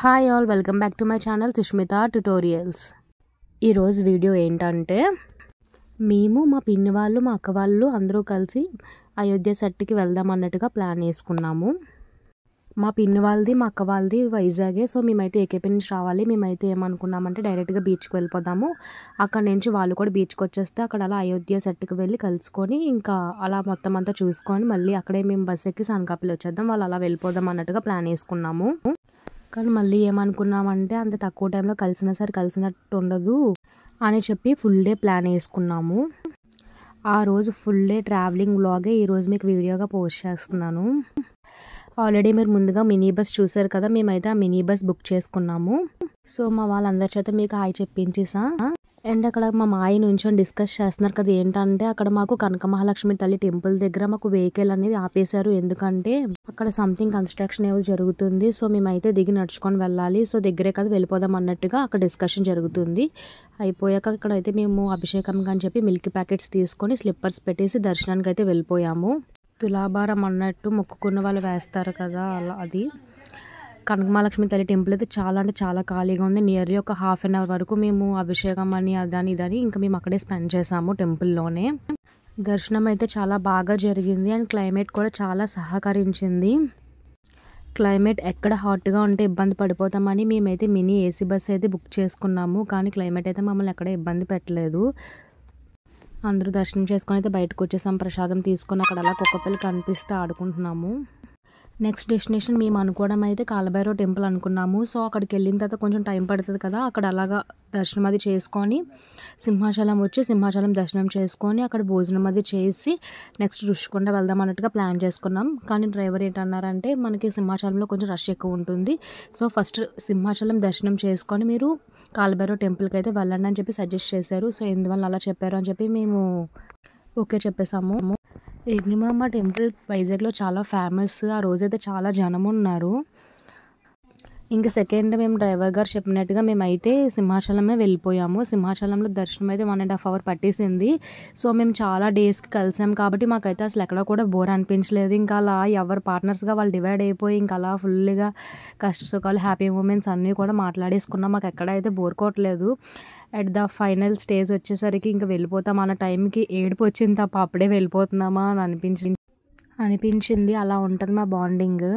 Hi all, welcome back to my channel Sushmita tutorials. ఈరోజు video ఏంటంటే మేము మా పిన్ని వాళ్ళు మా అక్క వాళ్ళు అందరూ కలిసి అయోధ్య సెట్కి వెళ్దాం అన్నట్టుగా ప్లాన్ వేసుకున్నాము. మా పిన్ని వాళ్ళది మా అక్క వాళ్ళది వైజాగే. సో మేమైతే ఏకేపీ నుంచి రావాలి. మేమైతే ఏమనుకున్నామంటే డైరెక్ట్గా బీచ్కి వెళ్ళిపోదాము. అక్కడ నుంచి వాళ్ళు కూడా బీచ్కి వచ్చేస్తే అక్కడ అలా అయోధ్య సెట్కి వెళ్ళి కలుసుకొని ఇంకా అలా మొత్తం అంతా చూసుకొని మళ్ళీ అక్కడే మేము బస్ ఎక్కి అనకాపల్లి వచ్చేద్దాం, వాళ్ళు అలా వెళ్ళిపోదాం అన్నట్టుగా ప్లాన్ వేసుకున్నాము. కానీ మళ్ళీ ఏమనుకున్నామంటే అంత తక్కువ టైంలో కలిసినా సరే కలిసినట్టు ఉండదు అని చెప్పి ఫుల్ డే ప్లాన్ వేసుకున్నాము. ఆ రోజు ఫుల్ డే ట్రావెలింగ్ వ్లాగే ఈరోజు మీకు వీడియోగా పోస్ట్ చేస్తున్నాను. ఆల్రెడీ మీరు ముందుగా మినీ బస్ చూసారు కదా, మేమైతే ఆ మినీ బస్ బుక్ చేసుకున్నాము. సో మా వాళ్ళందరి చేత మీకు హాయ్ చెప్పించేసా. అండ్ అక్కడ మా మాయ నుంచొని డిస్కస్ చేస్తున్నారు కదా, ఏంటంటే అక్కడ మాకు కనక మహాలక్ష్మి తల్లి టెంపుల్ దగ్గర మాకు వెహికల్ అనేది ఆపేశారు. ఎందుకంటే అక్కడ సంథింగ్ కన్స్ట్రక్షన్ ఏదో జరుగుతుంది. సో మేమైతే దిగి నడుచుకొని వెళ్ళాలి. సో దగ్గరే కదా వెళ్ళిపోదాం అన్నట్టుగా అక్కడ డిస్కషన్ జరుగుతుంది. అయిపోయాక ఇక్కడైతే మేము అభిషేకం అని చెప్పి మిల్క్ ప్యాకెట్స్ తీసుకొని స్లిప్పర్స్ పెట్టేసి దర్శనానికి అయితే వెళ్ళిపోయాము. తులాభారం అన్నట్టు మొక్కుకున్న వాళ్ళు వేస్తారు కదా, అలా అది కనక మహాలక్ష్మి తల్లి టెంపుల్ అయితే చాలా అంటే చాలా ఖాళీగా ఉంది. నియర్లీ ఒక హాఫ్ అన్ అవర్ వరకు మేము అభిషేకం అని అదని ఇదని ఇంకా మేము అక్కడే స్పెండ్ చేసాము టెంపుల్లోనే. దర్శనం అయితే చాలా బాగా జరిగింది అండ్ క్లైమేట్ కూడా చాలా సహకరించింది. క్లైమేట్ ఎక్కడ హాట్గా ఉంటే ఇబ్బంది పడిపోతామని మేమైతే మినీ ఏసీ బస్ అయితే బుక్ చేసుకున్నాము. కానీ క్లైమేట్ అయితే మమ్మల్ని ఎక్కడ ఇబ్బంది పెట్టలేదు. అందరూ దర్శనం చేసుకొని అయితే బయటకు వచ్చేసాం. ప్రసాదం తీసుకొని అక్కడ అలా కుక్కపిల్ల కనిపిస్తే ఆడుకుంటున్నాము. నెక్స్ట్ డెస్టినేషన్ మేము అనుకోవడం అయితే కాలభైరవ టెంపుల్ అనుకున్నాము. సో అక్కడికి వెళ్ళిన తర్వాత కొంచెం టైం పడుతుంది కదా, అక్కడ అలాగా దర్శనం అది చేసుకొని సింహాచలం వచ్చి సింహాచలం దర్శనం చేసుకొని అక్కడ భోజనం అది చేసి నెక్స్ట్ ఋషికొండ వెళ్దాం అన్నట్టుగా ప్లాన్ చేసుకున్నాం. కానీ డ్రైవర్ ఏంటన్నారంటే మనకి సింహాచలంలో కొంచెం రష్ ఎక్కువ ఉంటుంది, సో ఫస్ట్ సింహాచలం దర్శనం చేసుకొని మీరు కాలభైరవ టెంపుల్కి అయితే వెళ్ళండి అని చెప్పి సజెస్ట్ చేశారు. సో ఎందువల్ల అలా చెప్పారు అని చెప్పి మేము ఓకే చెప్పేసాము. ఎగ్నిమాంబ టెంపుల్ వైజాగ్లో చాలా ఫేమస్. ఆ రోజైతే చాలా జనం ఉన్నారు. ఇంకా సెకండ్ మేము డ్రైవర్ గారు చెప్పినట్టుగా మేమైతే సింహాచలమే వెళ్ళిపోయాము. సింహాచలంలో దర్శనం అయితే 1.5 hours పట్టేసింది. సో మేము చాలా డేస్కి కలిసాం కాబట్టి మాకైతే అసలు ఎక్కడ కూడా బోర్ అనిపించలేదు. ఇంకా అలా ఎవరు పార్ట్నర్స్గా వాళ్ళు డివైడ్ అయిపోయి ఇంకా అలా ఫుల్గా కష్ట సుఖాలు హ్యాపీ మూమెంట్స్ అన్నీ కూడా మాట్లాడేసుకున్నాం. మాకు ఎక్కడైతే బోర్ కొట్టలేదు. అట్ ద ఫైనల్ స్టేజ్ వచ్చేసరికి ఇంకా వెళ్ళిపోతాం అన్న టైంకి ఏడుపు వచ్చింది తప్ప అప్పుడే వెళ్ళిపోతున్నామా అని అనిపించింది. అలా ఉంటుంది మా బాండింగ్.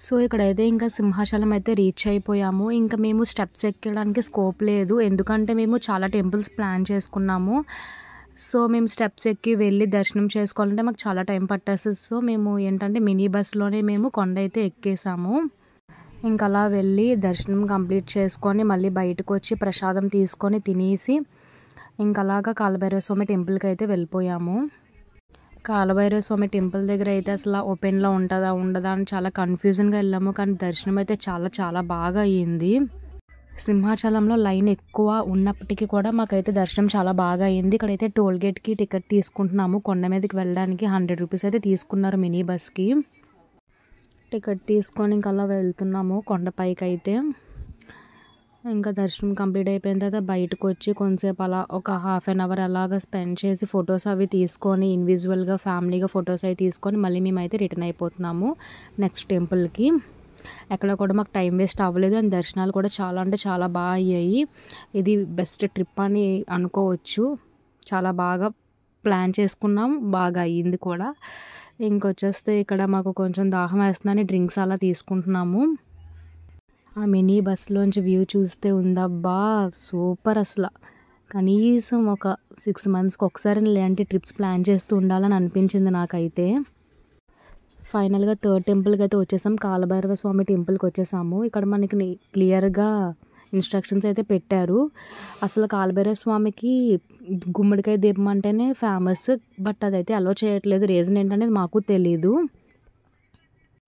సో ఇక్కడైతే ఇంకా సింహాచలం అయితే రీచ్ అయిపోయాము. ఇంకా మేము స్టెప్స్ ఎక్కడానికి స్కోప్ లేదు, ఎందుకంటే మేము చాలా టెంపుల్స్ ప్లాన్ చేసుకున్నాము. సో మేము స్టెప్స్ ఎక్కి వెళ్ళి దర్శనం చేసుకోవాలంటే మాకు చాలా టైం పట్టేస్తుంది. సో మేము ఏంటంటే మినీ బస్లోనే మేము కొండ అయితే ఎక్కేసాము. ఇంకా అలా వెళ్ళి దర్శనం కంప్లీట్ చేసుకొని మళ్ళీ బయటకు వచ్చి ప్రసాదం తీసుకొని తినేసి ఇంకా అలాగా కాలభైరవ స్వామి టెంపుల్కి అయితే వెళ్ళిపోయాము. కాలభైరవ స్వామి టెంపుల్ దగ్గర అయితే అసలు ఓపెన్లో ఉంటుందా ఉండదా అని చాలా కన్ఫ్యూజన్గా వెళ్ళాము. కానీ దర్శనం అయితే చాలా చాలా బాగా అయ్యింది. సింహాచలంలో లైన్ ఎక్కువ ఉన్నప్పటికీ కూడా మాకైతే దర్శనం చాలా బాగా అయ్యింది. ఇక్కడైతే టోల్ గేట్కి టికెట్ తీసుకుంటున్నాము. కొండ మీదకి వెళ్ళడానికి 100 rupees అయితే తీసుకున్నారు మినీ బస్కి. టికెట్ తీసుకొని ఇంకా అలా వెళ్తున్నాము కొండపైకి అయితే. ఇంకా దర్శనం కంప్లీట్ అయిపోయిన తర్వాత బయటకు వచ్చి కొంతసేపు అలా ఒక హాఫ్ అన్ అవర్ అలాగా స్పెండ్ చేసి ఫొటోస్ అవి తీసుకొని ఇండివిజువల్గా ఫ్యామిలీగా ఫొటోస్ అవి తీసుకొని మళ్ళీ మేమైతే రిటర్న్ అయిపోతున్నాము నెక్స్ట్ టెంపుల్కి. ఎక్కడ కూడా మాకు టైం వేస్ట్ అవ్వలేదు అండ్ దర్శనాలు కూడా చాలా అంటే చాలా బాగా అయ్యాయి. ఇది బెస్ట్ ట్రిప్ అని అనుకోవచ్చు. చాలా బాగా ప్లాన్ చేసుకున్నాం, బాగా అయ్యింది కూడా. ఇంకొచ్చేస్తే ఇక్కడ మాకు కొంచెం దాహం వేస్తుందని డ్రింక్స్ అలా తీసుకుంటున్నాము. ఆ మినీ బస్లోంచి వ్యూ చూస్తే ఉందబ్బా సూపర్. అసలు కనీసం ఒక 6 monthsకి ఒకసారి ఇలాంటి ట్రిప్స్ ప్లాన్ చేస్తూ ఉండాలని అనిపించింది నాకైతే. ఫైనల్గా థర్డ్ టెంపుల్కి అయితే వచ్చేసాం. కాలభైరవ స్వామి టెంపుల్కి వచ్చేసాము. ఇక్కడ మనకి క్లియర్గా ఇన్స్ట్రక్షన్స్ అయితే పెట్టారు. అసలు కాలభైరవ స్వామికి గుమ్మడికాయ దీపం అంటేనే ఫేమస్, బట్ అదైతే అలో చేయట్లేదు. రీజన్ ఏంటనేది మాకు తెలీదు.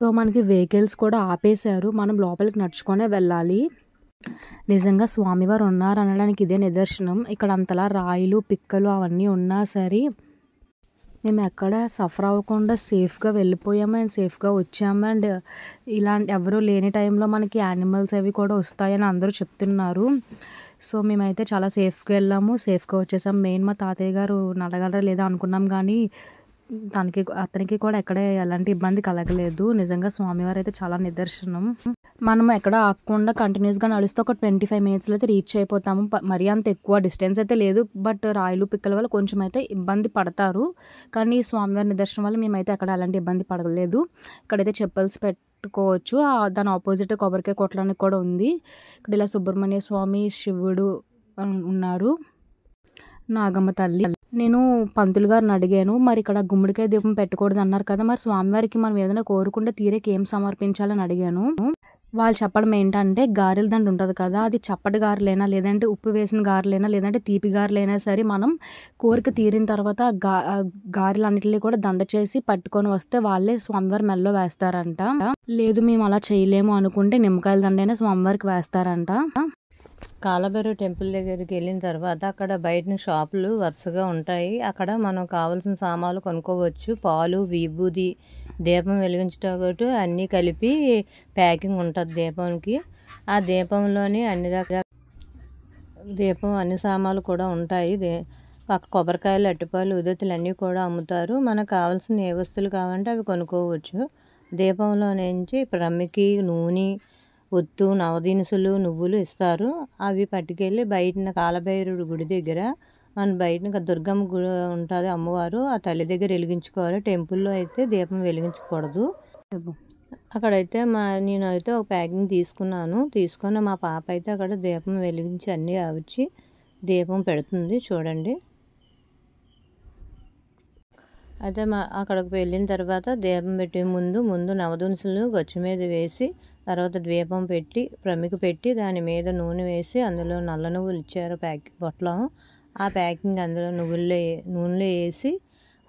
సో మనకి వెహికల్స్ కూడా ఆపేశారు, మనం లోపలికి నడుచుకొనే వెళ్ళాలి. నిజంగా స్వామివారు ఉన్నారు అనడానికి ఇదే నిదర్శనం. ఇక్కడ అంతలా రాయిలు పిక్కలు అవన్నీ ఉన్నా సరే మేము ఎక్కడ సఫర్ అవ్వకుండా సేఫ్గా వెళ్ళిపోయాము అండ్ సేఫ్గా వచ్చాము. అండ్ ఇలాంటి ఎవరు లేని టైంలో మనకి యానిమల్స్ అవి కూడా వస్తాయని అందరూ చెప్తున్నారు. సో మేమైతే చాలా సేఫ్గా వెళ్ళాము, సేఫ్గా వచ్చేసాం. మెయిన్ మా తాతయ్య గారు నడగలరా లేదా అనుకున్నాం, కానీ అతనికి కూడా ఎక్కడ ఎలాంటి ఇబ్బంది కలగలేదు. నిజంగా స్వామివారు అయితే చాలా నిదర్శనం. మనం ఎక్కడ ఆగకుండా కంటిన్యూస్గా నడుస్తే ఒక 25 మినిట్స్లో అయితే రీచ్ అయిపోతాము. మరీ అంత ఎక్కువ డిస్టెన్స్ అయితే లేదు, బట్ రాయిలు పిక్కల వల్ల కొంచెం అయితే ఇబ్బంది పడతారు. కానీ స్వామివారి నిదర్శనం వల్ల మేమైతే ఎక్కడ అలాంటి ఇబ్బంది పడలేదు. ఇక్కడైతే చెప్పల్స్ పెట్టుకోవచ్చు. దాని ఆపోజిట్ కొబ్బరికాయ కొట్టడానికి కూడా ఉంది. ఇక్కడ ఇలా సుబ్రహ్మణ్య స్వామి, శివుడు ఉన్నారు, నాగమ్మ తల్లి. నేను పంతులు గారిని అడిగాను, మరి ఇక్కడ గుమ్మడికాయ దీపం పెట్టకూడదు అన్నారు కదా, మరి స్వామివారికి మనం ఏదైనా కోరుకుంటే తీరేకి ఏం సమర్పించాలని అడిగాను. వాళ్ళు చెప్పడం ఏంటంటే గారెల దండ ఉంటుంది కదా, అది చప్పటి గారెలైనా లేదంటే ఉప్పు వేసిన గారెలైనా లేదంటే తీపి గారెలైనా సరే మనం కోరిక తీరిన తర్వాత గారెలన్నింటినీ కూడా దండ చేసి పట్టుకొని వస్తే వాళ్ళే స్వామివారి మెల్లో వేస్తారంట. లేదు మేము అలా చేయలేము అనుకుంటే నిమ్మకాయల దండైనా స్వామివారికి వేస్తారంట. కాలభైరవ టెంపుల్ దగ్గరికి వెళ్ళిన తర్వాత అక్కడ బయట షాపులు వరుసగా ఉంటాయి. అక్కడ మనం కావాల్సిన సామాన్లు కొనుక్కోవచ్చు. పాలు, విభూది, దీపం వెలిగించేటప్పుడు అన్నీ కలిపి ప్యాకింగ్ ఉంటుంది దీపానికి. ఆ దీపంలోని అన్ని సామాన్లు కూడా ఉంటాయి. కొబ్బరికాయలు, అట్టిపాలు, ఉదతులు అన్నీ కూడా అమ్ముతారు. మనకు కావాల్సిన ఏ వస్తువులు కావాలంటే అవి కొనుక్కోవచ్చు. దీపంలో నుంచి ప్రమ్మికి, నూనె, ఒత్తు, నవదినుసులు, నువ్వులు ఇస్తారు. అవి పట్టుకెళ్ళి బయట కాలభైరవుడి గుడి దగ్గర మన బయట దుర్గమ్మ గుడి ఉంటుంది అమ్మవారు, ఆ తల్లి దగ్గర వెలిగించుకోవాలి. టెంపుల్లో అయితే దీపం వెలిగించకూడదు. అక్కడైతే నేనైతే ఒక ప్యాకింగ్ తీసుకొని మా పాప అయితే అక్కడ దీపం వెలిగించి అన్నీ వచ్చి దీపం పెడుతుంది చూడండి. అయితే అక్కడికి వెళ్ళిన తర్వాత దీపం పెట్టే ముందు నవదినుసులు గచ్చు మీద వేసి తర్వాత దీపం పెట్టి ప్రమిక పెట్టి దాని మీద నూనె వేసి అందులో నల్ల నువ్వులు ఇచ్చారు బొట్టలో. ఆ ప్యాకింగ్ అందులో నూనెలో వేసి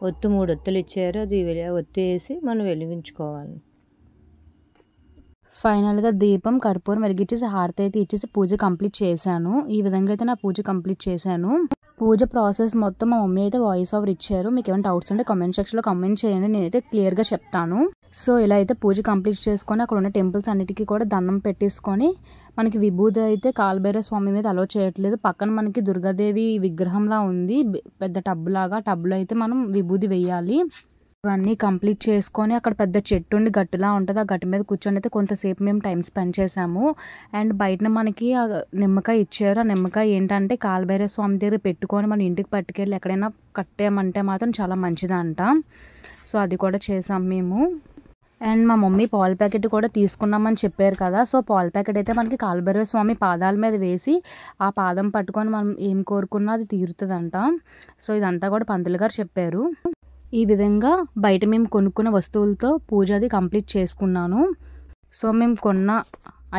3 ఒత్తులు ఇచ్చారు. అది ఒత్తి వేసి మనం వెలిగించుకోవాలి. ఫైనల్గా దీపం, కర్పూరం వెలిగించేసి హారతి అయితే ఇచ్చేసి పూజ కంప్లీట్ చేశాను. ఈ విధంగా అయితే నా పూజ కంప్లీట్ చేశాను. పూజ ప్రాసెస్ మొత్తం మా మమ్మీ అయితే వాయిస్ ఓవర్ ఇచ్చారు. మీకు ఏమైనా డౌట్స్ ఉంటే కామెంట్ సెక్షన్లో కామెంట్ చేయండి, నేనైతే క్లియర్గా చెప్తాను. సో ఇలా అయితే పూజ కంప్లీట్ చేసుకొని అక్కడ ఉన్న టెంపుల్స్ అన్నిటికీ కూడా దండం పెట్టేసుకొని మనకి విభూది అయితే కాలభైరవ స్వామి మీద అలో చేయట్లేదు. పక్కన మనకి దుర్గాదేవి విగ్రహంలా ఉంది, పెద్ద టబ్బులాగా. టబ్బులో అయితే మనం విభూది వేయాలి. ఇవన్నీ కంప్లీట్ చేసుకొని అక్కడ పెద్ద చెట్టు ఉండి గట్టులా ఉంటుంది, ఆ గట్టు మీద కూర్చొని అయితే కొంతసేపు మేము టైం స్పెండ్ చేసాము. అండ్ బయట మనకి ఆ నిమ్మకాయ ఇచ్చారు. ఆ నిమ్మకాయ ఏంటంటే కాలభైరవ స్వామి దగ్గర పెట్టుకొని మన ఇంటికి పట్టుకెళ్ళి ఎక్కడైనా కట్టామంటే మాత్రం చాలా మంచిదంట. సో అది కూడా చేసాం మేము. అండ్ మా మమ్మీ పాల ప్యాకెట్ కూడా తీసుకున్నామని చెప్పారు కదా, సో పాల ప్యాకెట్ అయితే మనకి కాలభైరవ స్వామి పాదాల మీద వేసి ఆ పాదం పట్టుకొని మనం ఏం కోరుకున్నా అది తీరుతుందంట. సో ఇదంతా కూడా పంతులు గారు చెప్పారు. ఈ విధంగా బయట మేము కొనుక్కున్న వస్తువులతో పూజ అది కంప్లీట్ చేసుకున్నాను. సో మేము కొన్న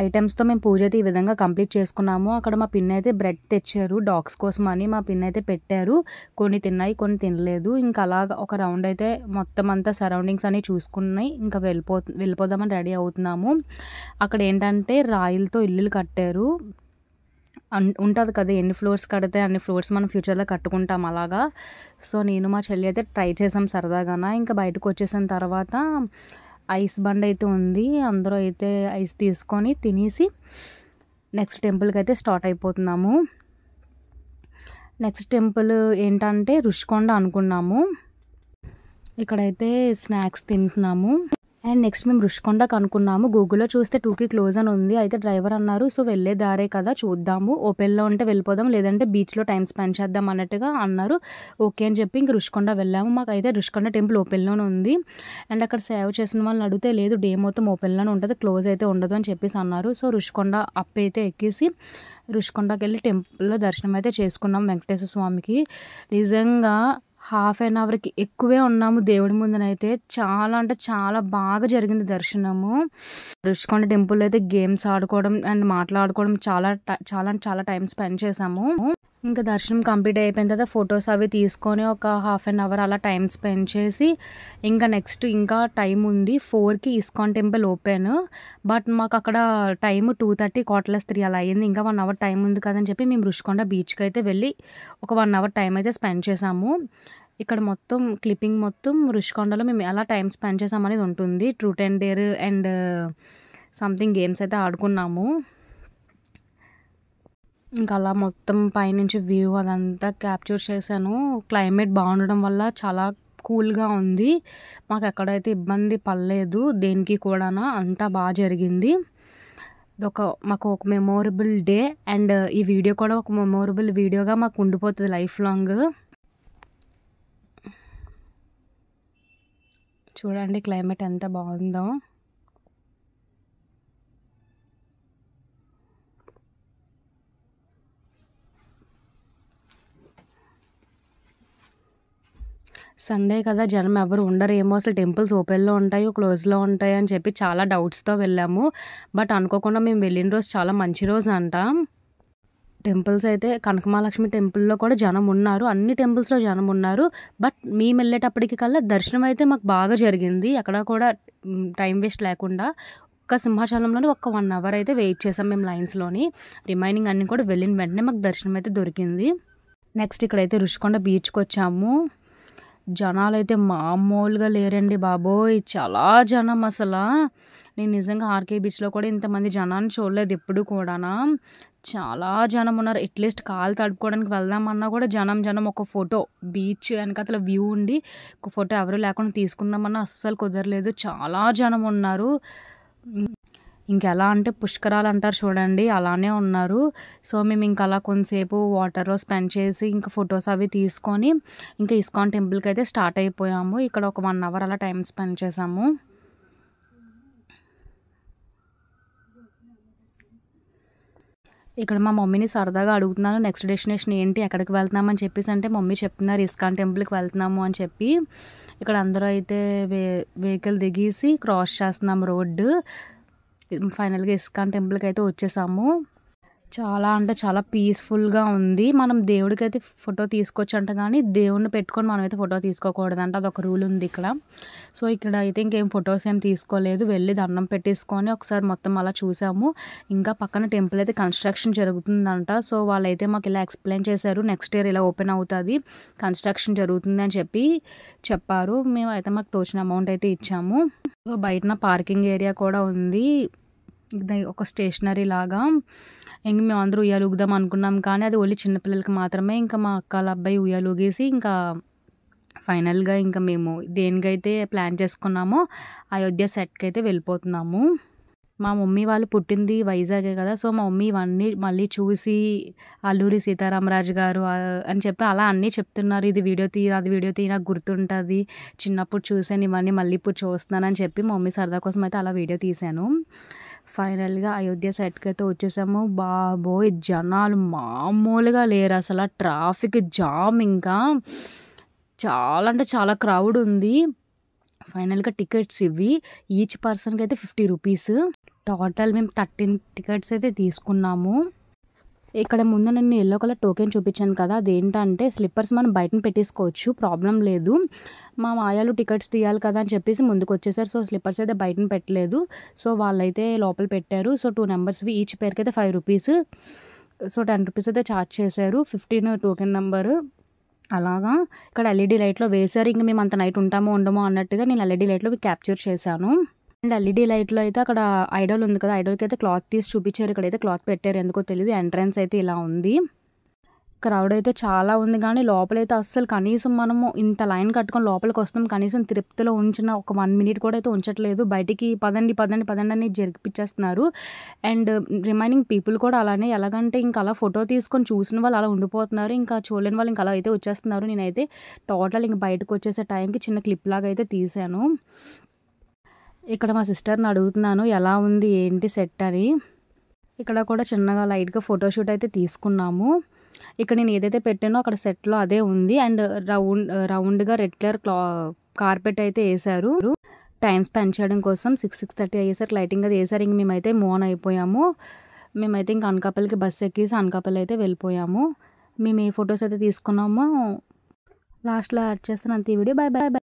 ఐటమ్స్తో మేము పూజ అయితే ఈ విధంగా కంప్లీట్ చేసుకున్నాము. అక్కడ మా పిన్ అయితే బ్రెడ్ తెచ్చారు డాగ్స్ కోసం అని, మా పిన్ అయితే పెట్టారు. కొన్ని తిన్నాయి, కొన్ని తినలేదు. ఇంకా అలాగా ఒక రౌండ్ అయితే మొత్తం అంతా సరౌండింగ్స్ అని చూసుకున్నాయి. ఇంకా వెళ్ళిపోదామని రెడీ అవుతున్నాము. అక్కడ ఏంటంటే రాయిలతో ఇల్లులు కట్టారు. ఉంటుంది కదా, ఎన్ని ఫ్లోర్స్ కడితే అన్ని ఫ్లోర్స్ మనం ఫ్యూచర్లో కట్టుకుంటాం అలాగా. సో నేను మా చెల్లి అయితే ట్రై చేసాం సరదాగా. ఇంకా బయటకు వచ్చేసిన తర్వాత ఐస్ బండ్ అయితే ఉంది, అందరూ అయితే ఐస్ తీసుకొని తినేసి నెక్స్ట్ టెంపుల్కి అయితే స్టార్ట్ అయిపోతున్నాము. నెక్స్ట్ టెంపుల్ ఏంటంటే రుషికొండ అనుకున్నాము. ఇక్కడైతే స్నాక్స్ తింటున్నాము. అండ్ నెక్స్ట్ మేము రుషికొండకు అనుకున్నాము. గూగుల్లో చూస్తే 2కి క్లోజ్ అని ఉంది. అయితే డ్రైవర్ అన్నారు, సో వెళ్ళే దారే కదా చూద్దాము, ఓపెన్లో ఉంటే వెళ్ళిపోదాం లేదంటే బీచ్లో టైం స్పెండ్ చేద్దాం అన్నట్టుగా అన్నారు. ఓకే అని చెప్పి ఇంక రుషికొండ వెళ్ళాము. మాకైతే రుషికొండ టెంపుల్ ఓపెన్లోనే ఉంది. అండ్ అక్కడ సేవ చేసిన వాళ్ళని అడిగితే లేదు, డే మొత్తం ఓపెన్లోనే ఉంటుంది, క్లోజ్ అయితే ఉండదు అని చెప్పేసి అన్నారు. సో రుషికొండ అప్ అయితే ఎక్కేసి రుషికొండకి వెళ్ళి టెంపుల్లో దర్శనం అయితే చేసుకున్నాం వెంకటేశ్వర స్వామికి. నిజంగా హాఫ్ అన్ అవర్కి ఎక్కువే ఉన్నాము దేవుడి ముందునైతే. చాలా అంటే చాలా బాగా జరిగింది దర్శనము. రుషికొండ టెంపుల్ అయితే గేమ్స్ ఆడుకోవడం అండ్ మాట్లాడుకోవడం చాలా టైం స్పెండ్ చేసాము. ఇంకా దర్శనం కంప్లీట్ అయిపోయిన తర్వాత ఫొటోస్ అవి తీసుకొని ఒక హాఫ్ అన్ అవర్ అలా టైం స్పెండ్ చేసి ఇంకా నెక్స్ట్ ఇంకా టైం ఉంది 4కి ఇస్కాన్ టెంపుల్ ఓపెన్. బట్ మాకు అక్కడ టైం 2:30 3 అలా అయ్యింది. ఇంకా 1 అవర్ టైం ఉంది కదని చెప్పి మేము రుషికొండ బీచ్కి అయితే వెళ్ళి ఒక 1 అవర్ టైం అయితే స్పెండ్ చేసాము. ఇక్కడ మొత్తం క్లిప్పింగ్ మొత్తం రుషికొండలో మేము ఎలా టైం స్పెండ్ చేసామనేది ఉంటుంది. Truth and dare and something games అయితే ఆడుకున్నాము. ఇంకా అలా మొత్తం పైనుంచి వ్యూ అదంతా క్యాప్చర్ చేశాను. క్లైమేట్ బాగుండడం వల్ల చాలా కూల్గా ఉంది. మాకు ఎక్కడైతే ఇబ్బంది పడలేదు దేనికి కూడా, అంతా బాగా జరిగింది. మాకు ఒక మెమొరబుల్ డే, అండ్ ఈ వీడియో కూడా ఒక మెమొరబుల్ వీడియోగా మాకు ఉండిపోతుంది లైఫ్ లాంగ్. చూడండి క్లైమేట్ ఎంత బాగుందో. సండే కదా, జనం ఎవరు ఉండరేమో, అసలు టెంపుల్స్ ఓపెన్లో ఉంటాయి క్లోజ్లో ఉంటాయి అని చెప్పి చాలా డౌట్స్తో వెళ్ళాము. బట్ అనుకోకుండా మేము వెళ్ళిన రోజు చాలా మంచి రోజు అంట. టెంపుల్స్ అయితే కనకమహాలక్ష్మి టెంపుల్లో కూడా జనం ఉన్నారు, అన్ని టెంపుల్స్లో జనం ఉన్నారు. బట్ మేము వెళ్ళేటప్పటికి కల్లా దర్శనం అయితే మాకు బాగా జరిగింది. అక్కడ కూడా టైం వేస్ట్ లేకుండా ఒక్క సింహాచలంలోనే 1 అవర్ అయితే వెయిట్ చేసాం మేము లైన్స్లోని. రిమైనింగ్ అన్నీ కూడా వెళ్ళిన వెంటనే మాకు దర్శనం అయితే దొరికింది. నెక్స్ట్ ఇక్కడైతే రుషికొండ బీచ్కి వచ్చాము. జనాలు అయితే మామూలుగా లేరండి బాబోయ్, చాలా జనం అసలు. నేను నిజంగా ఆర్కే బీచ్లో కూడా ఇంతమంది జనాన్ని చూడలేదు ఎప్పుడు కూడా. చాలా జనం ఉన్నారు. అట్లీస్ట్ కాలు తడుపుకోవడానికి వెళ్దామన్నా కూడా జనం. ఒక ఫోటో బీచ్ వెనకాతల వ్యూ ఉండి ఒక ఫోటో ఎవరు లేకుండా తీసుకుందామన్నా అస్సలు కుదరలేదు. చాలా జనం ఉన్నారు. ఇంకెలా అంటే పుష్కరాలు అంటారు చూడండి, అలానే ఉన్నారు. సో మేము ఇంకా అలా కొంతసేపు వాటర్లో స్పెండ్ చేసి ఇంకా ఫొటోస్ అవి తీసుకొని ఇంకా ఇస్కాన్ టెంపుల్కి అయితే స్టార్ట్ అయిపోయాము. ఇక్కడ ఒక 1 అవర్ అలా టైం స్పెండ్ చేసాము. ఇక్కడ మా మమ్మీని సరదాగా అడుగుతున్నాను నెక్స్ట్ డెస్టినేషన్ ఏంటి, ఎక్కడికి వెళ్తున్నామని చెప్పేసి. అంటే మమ్మీ చెప్తున్నారు ఇస్కాన్ టెంపుల్కి వెళ్తున్నాము అని చెప్పి. ఇక్కడ అందరూ అయితే వెహికల్ దిగేసి క్రాస్ చేస్తున్నాము రోడ్డు. ఫైనల్గా ఇస్కాన్ టెంపుల్కి అయితే వచ్చేసాము. చాలా అంటే చాలా పీస్ఫుల్గా ఉంది. మనం దేవుడికి అయితే ఫోటో తీసుకోవచ్చంట, కానీ దేవుడిని పెట్టుకొని మనం అయితే ఫోటో తీసుకోకూడదంట, అదొక రూల్ ఉంది ఇక్కడ. సో ఇక్కడ అయితే ఇంకేం ఫొటోస్ ఏం తీసుకోలేదు. వెళ్ళి దండం పెట్టేసుకొని ఒకసారి మొత్తం అలా చూసాము. ఇంకా పక్కన టెంపుల్ అయితే కన్స్ట్రక్షన్ జరుగుతుందంట. సో వాళ్ళైతే మాకు ఇలా ఎక్స్ప్లెయిన్ చేశారు, నెక్స్ట్ ఇయర్ ఇలా ఓపెన్ అవుతుంది, కన్స్ట్రక్షన్ జరుగుతుంది అని చెప్పారు. మేము అయితే మాకు తోచిన అమౌంట్ అయితే ఇచ్చాము. సో బయటన పార్కింగ్ ఏరియా కూడా ఉంది, ఒక స్టేషనరీ లాగా. ఇంక మేము అందరూ ఉయ్యాలు ఊగుదాం అనుకున్నాం, కానీ అది ఓన్లీ చిన్నపిల్లలకి మాత్రమే. ఇంకా మా అక్కల అబ్బాయి ఉయ్యాలు ఊగేసి ఇంకా ఫైనల్గా ఇంకా మేము దేనికైతే ప్లాన్ చేసుకున్నామో అయోధ్య సెట్కి అయితే వెళ్ళిపోతున్నాము. మా మమ్మీ వాళ్ళు పుట్టింది వైజాగే కదా, సో మా మమ్మీ ఇవన్నీ మళ్ళీ చూసి అల్లూరి సీతారామరాజు గారు అని చెప్పి అలా అన్నీ చెప్తున్నారు. ఇది వీడియో అది వీడియో నాకు గుర్తుంటుంది, చిన్నప్పుడు చూసాను, ఇవన్నీ మళ్ళీ ఇప్పుడు చూస్తున్నానని చెప్పి మా మమ్మీ సరదా కోసం అయితే అలా వీడియో తీశాను. ఫైనల్గా అయోధ్య సెట్కి అయితే వచ్చేసాము. బాబోయ్ జనాలు మామూలుగా లేరు అసలు, ట్రాఫిక్ జామ్, ఇంకా చాలా అంటే చాలా క్రౌడ్ ఉంది. ఫైనల్గా టికెట్స్ ఇవి ఈచ్ పర్సన్కి అయితే 50 రూపీస్. టోటల్ మేము 13 టికెట్స్ అయితే తీసుకున్నాము. ఇక్కడ ముందు నేను ఎల్లో కలర్ టోకెన్ చూపించాను కదా, అదేంటంటే స్లిప్పర్స్ మనం బయటను పెట్టేసుకోవచ్చు, ప్రాబ్లం లేదు. మా మాయాలు టికెట్స్ తీయాలి కదా అని చెప్పేసి ముందుకు వచ్చేసారు. సో స్లిప్పర్స్ అయితే బయటను పెట్టలేదు, సో వాళ్ళైతే లోపల పెట్టారు. సో 2 నెంబర్స్వి ఈచ్ పేరుకి అయితే 5 రూపీస్. సో 10 రూపీస్ అయితే ఛార్జ్ చేశారు. 15 టోకెన్ నెంబరు. అలాగా ఇక్కడ ఎల్ఈడి లైట్లో వేశారు. ఇంక మేము అంత నైట్ ఉంటామో ఉండమో అన్నట్టుగా నేను ఎల్ఈడి లైట్లో క్యాప్చర్ చేశాను. అండ్ ఎల్ఈడి లైట్లో అయితే అక్కడ ఐడల్ ఉంది కదా, ఐడల్కి అయితే క్లాత్ తీసి చూపించారు. ఇక్కడైతే క్లాత్ పెట్టారు, ఎందుకో తెలియదు. ఎంట్రన్స్ అయితే ఇలా ఉంది. క్రౌడ్ అయితే చాలా ఉంది, కానీ లోపలైతే అస్సలు కనీసం మనము ఇంత లైన్ కట్టుకొని లోపలికి వస్తాం, కనీసం తిరుపతిలో ఉంచిన ఒక 1 మినిట్ కూడా అయితే ఉంచట్లేదు. బయటికి పదండి అని జరిపిచ్చేస్తున్నారు. అండ్ రిమైనింగ్ పీపుల్ కూడా అలానే, ఎలాగంటే ఇంకా అలా ఫోటో తీసుకొని చూసిన వాళ్ళు అలా ఉండిపోతున్నారు, ఇంకా చూడలేని వాళ్ళు ఇంకా అలా అయితే వచ్చేస్తున్నారు. నేనైతే టోటల్ ఇంక బయటకు వచ్చేసే టైంకి చిన్న క్లిప్ లాగా అయితే తీసాను. ఇక్కడ మా సిస్టర్ని అడుగుతున్నాను ఎలా ఉంది ఏంటి సెట్ అని. ఇక్కడ కూడా చిన్నగా లైట్గా ఫోటోషూట్ అయితే తీసుకున్నాము. ఇక్కడ నేను ఏదైతే పెట్టానో అక్కడ సెట్లో అదే ఉంది. అండ్ రౌండ్గా రెడ్ కలర్ కార్పెట్ అయితే వేశారు టైం స్పెండ్ చేయడం కోసం. 6:30 అయ్యేసరికి లైటింగ్ అది వేసారు. ఇంక మేమైతే మూవ్ ఆన్ అయిపోయాము. మేమైతే ఇంకా అనకాపల్లికి బస్సు ఎక్కేసి అనకాపల్లి అయితే వెళ్ళిపోయాము. మేము ఏ ఫొటోస్ అయితే తీసుకున్నామో లాస్ట్లో యాడ్ చేస్తాను అంతే. ఈ వీడియో బాయ్.